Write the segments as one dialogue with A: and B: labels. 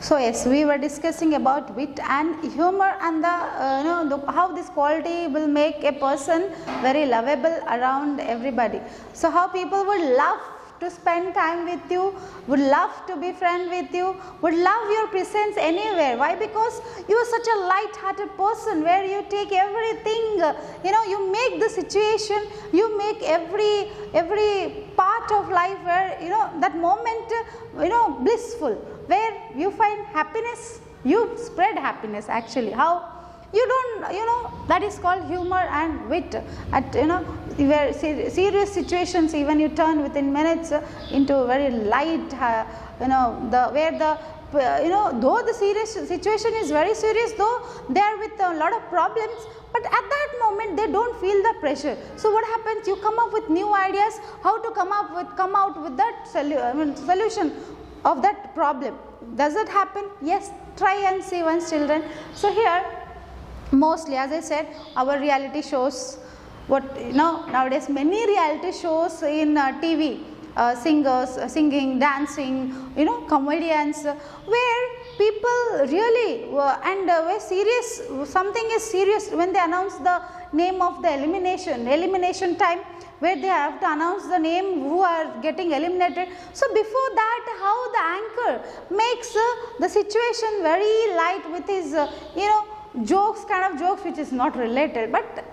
A: So yes, we were discussing about wit and humor, and how this quality will make a person very lovable around everybody. So how people would love to spend time with you, would love to be friend with you, would love your presence anywhere. Why? Because you are such a light-hearted person where you take everything, you make the situation, you make every part of life where that moment blissful, where you find happiness, you spread happiness actually. How? You don't, that is called humor and wit. At where serious situations, even you turn within minutes into a very light, though the serious situation is very serious, though they are with a lot of problems, but at that moment they don't feel the pressure. So what happens? You come up with new ideas, how to come out with that solution of that problem. Does it happen? Yes, try and see once, children. So here, mostly, as I said, our reality shows, nowadays many reality shows in TV, singers, singing, dancing, comedians, where people really where serious, something is serious when they announce the name of the elimination time, where they have to announce the name who are getting eliminated. So before that, how the anchor makes the situation very light with his kind of jokes which is not related, but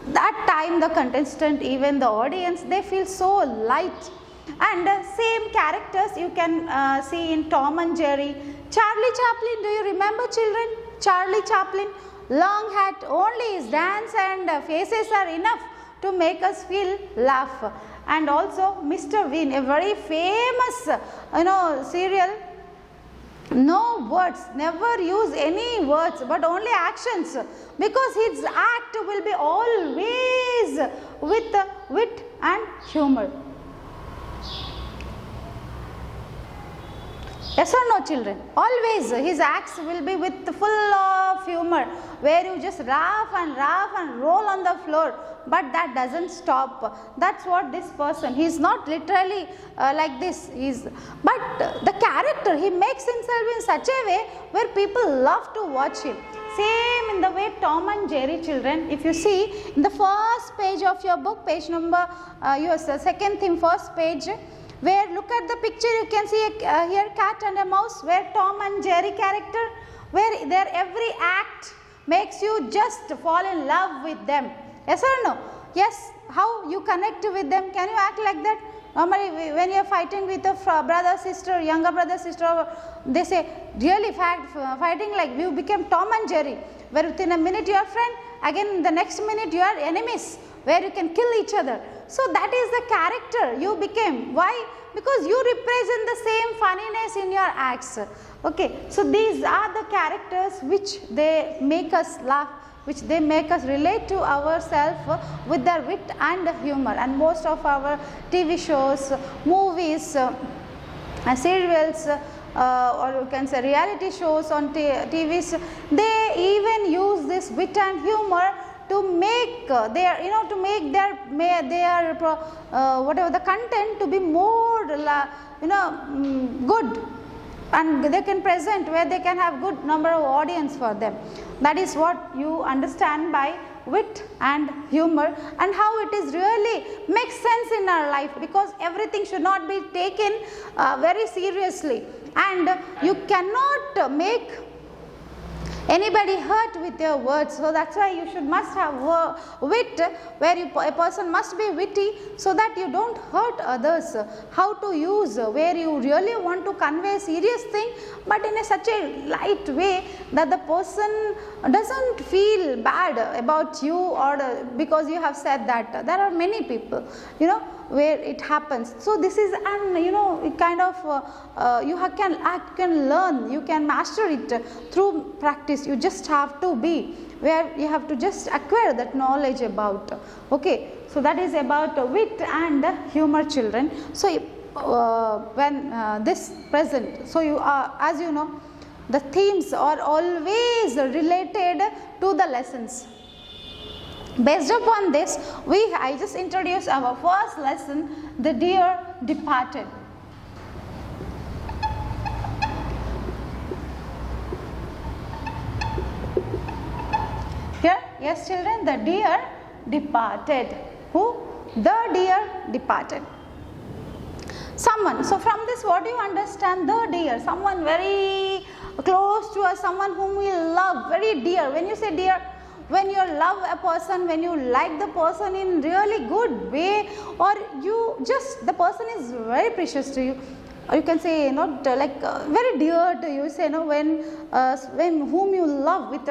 A: that time the contestant, even the audience, they feel so light. And same characters you can see in Tom and Jerry. Charlie Chaplin, do you remember, children? Charlie Chaplin, long hat, only his dance and faces are enough to make us feel laugh. And also Mr. Bean, a very famous serial. No words, never use any words, but only actions, because his act will be always with wit and humor. Yes or no, children? Always his acts will be with full of humor, where you just laugh and roll on the floor, but that doesn't stop. That's what this person, he is not literally like this, but the character, he makes himself in such a way where people love to watch him. Same in the way Tom and Jerry, children. If you see in the first page of your book, page number, your second theme, first page, where look at the picture, you can see here cat and a mouse, where Tom and Jerry character, where their every act makes you just fall in love with them. Yes or no? Yes. How you connect with them? Can you act like that? Normally when you are fighting with a brother, sister, younger brother, sister, they say really fighting like you became Tom and Jerry, where within a minute you are friend, again the next minute you are enemies, where you can kill each other. So that is the character you became. Why? Because you represent the same funniness in your acts. Okay, so these are the characters which they make us laugh, which they make us relate to ourselves with their wit and humor. And most of our TV shows, movies, serials, or you can say reality shows on TVs, they even use this wit and humor to make their whatever the content to be more good, and they can present where they can have good number of audience for them. That is what you understand by wit and humor, and how it is really makes sense in our life, because everything should not be taken very seriously, and you cannot make anybody hurt with your words. So that's why you must have wit, where a person must be witty, so that you don't hurt others. How to use, where you really want to convey serious thing, but in such a light way that the person doesn't feel bad about you, or because you have said that. There are many people, where it happens. So this is kind of you can learn, you can master it through practice. You just have to be where you have to just acquire that knowledge about. Okay, so that is about wit and humor, children. So when this present, so you are, as you know, the themes are always related to the lessons. Based upon this, I just introduced our first lesson, the Dear Departed. Yes children, the deer departed. Who? The deer departed. Someone. So from this what do you understand? The dear, someone very close to us, someone whom we love, very dear. When you say dear, when you love a person, when you like the person in really good way, or you just, the person is very precious to you, or you can say not like very dear to you, say when whom you love with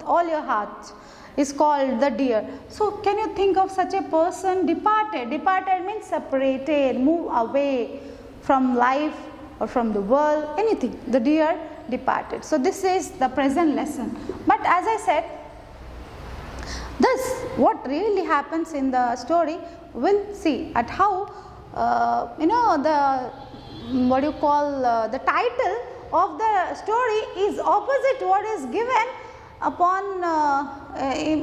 A: all your heart is called the dear. So can you think of such a person? Departed. Departed means separated, move away from life or from the world, anything. The deer departed. So this is the present lesson. But as I said, this what really happens in the story, we'll see at how the what you call the title of the story is opposite what is given upon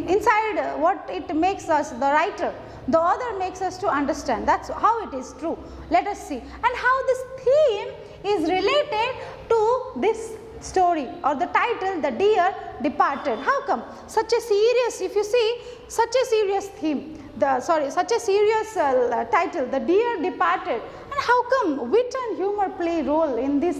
A: inside what it makes us, the writer, the author makes us to understand. That's how it is true. Let us see. And how this theme is related to this story or the title, the deer departed. How come? Such a serious, if you see, such a serious theme, such a serious title, the deer departed. And how come wit and humor play role in this?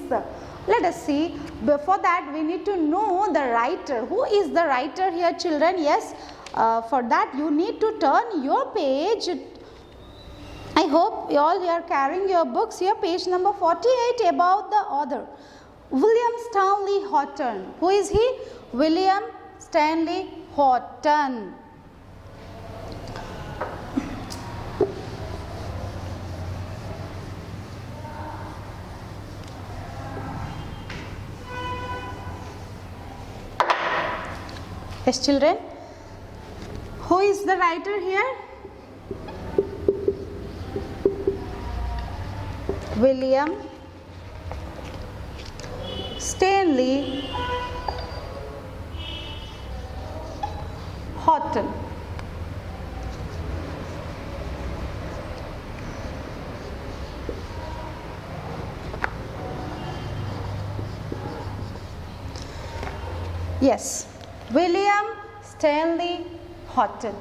A: Let us see. Before that we need to know the writer. Who is the writer here children? Yes, for that you need to turn your page. I hope you all are carrying your books here, page number 48, about the author. William Stanley Houghton. Who is he? William Stanley Houghton. Yes children, who is the writer here? William Stanley Houghton. Yes, William Stanley Houghton.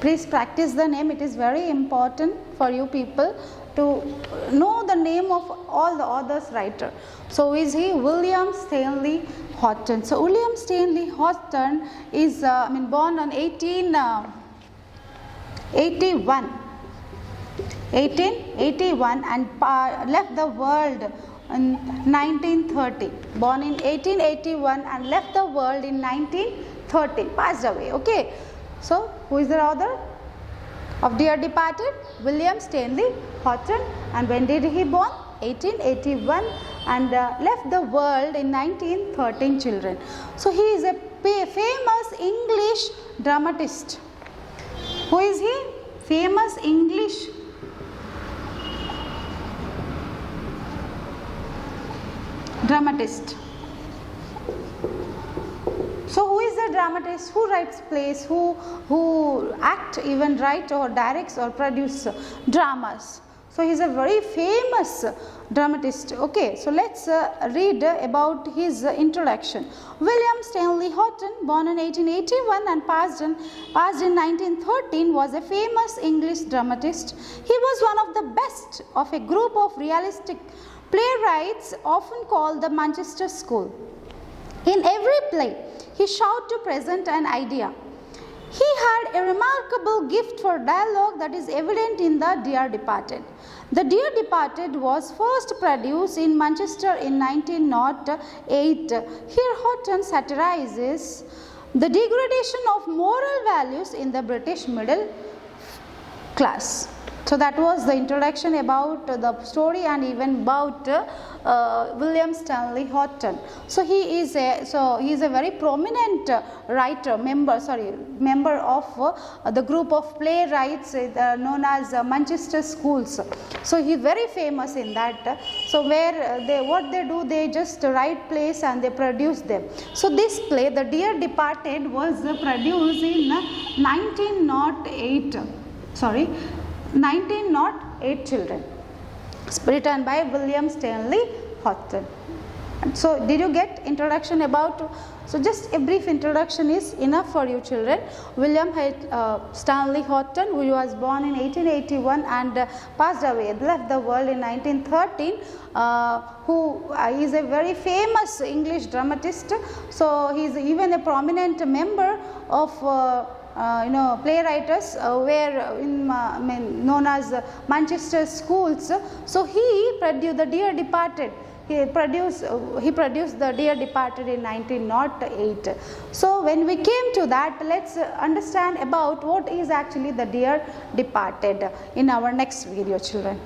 A: Please practice the name. It is very important for you people to know the name of all the author's writer. So is he? William Stanley Houghton. So William Stanley Houghton is born on 1881 and left the world in 1930. Born in 1881 and left the world in 1930. Passed away. Okay. So who is the author of Dear Departed? William Stanley Houghton. And when did he born? 1881 and left the world in 1913 children. So he is a famous English dramatist. Who is he? Famous English dramatist. So who is the dramatist? Who writes plays? Who act, even write or directs or produce dramas? So he is a very famous dramatist. Okay, so let's read about his introduction. William Stanley Houghton, born in 1881 and passed in 1913, was a famous English dramatist. He was one of the best of a group of realistic playwrights, often called the Manchester School. In every play, he sought to present an idea. He had a remarkable gift for dialogue that is evident in The Dear Departed. The Dear Departed was first produced in Manchester in 1908. Here Houghton satirizes the degradation of moral values in the British middle class. So that was the introduction about the story and even about William Stanley Houghton. So he is a very prominent writer, member of the group of playwrights known as Manchester Schools. So he is very famous in that. So where they just write plays and they produce them. So this play, The Dear Departed, was produced in 1908 children, written by William Stanley Houghton. So did you get introduction about, so just a brief introduction is enough for you children. William Stanley Horton, who was born in 1881 and passed away, left the world in 1913, who is a very famous English dramatist. So he is even a prominent member of playwrights known as Manchester schools. So he produced The Dear Departed. He produced The Dear Departed in 1908. So when we came to that, let's understand about what is actually The Dear Departed in our next video children.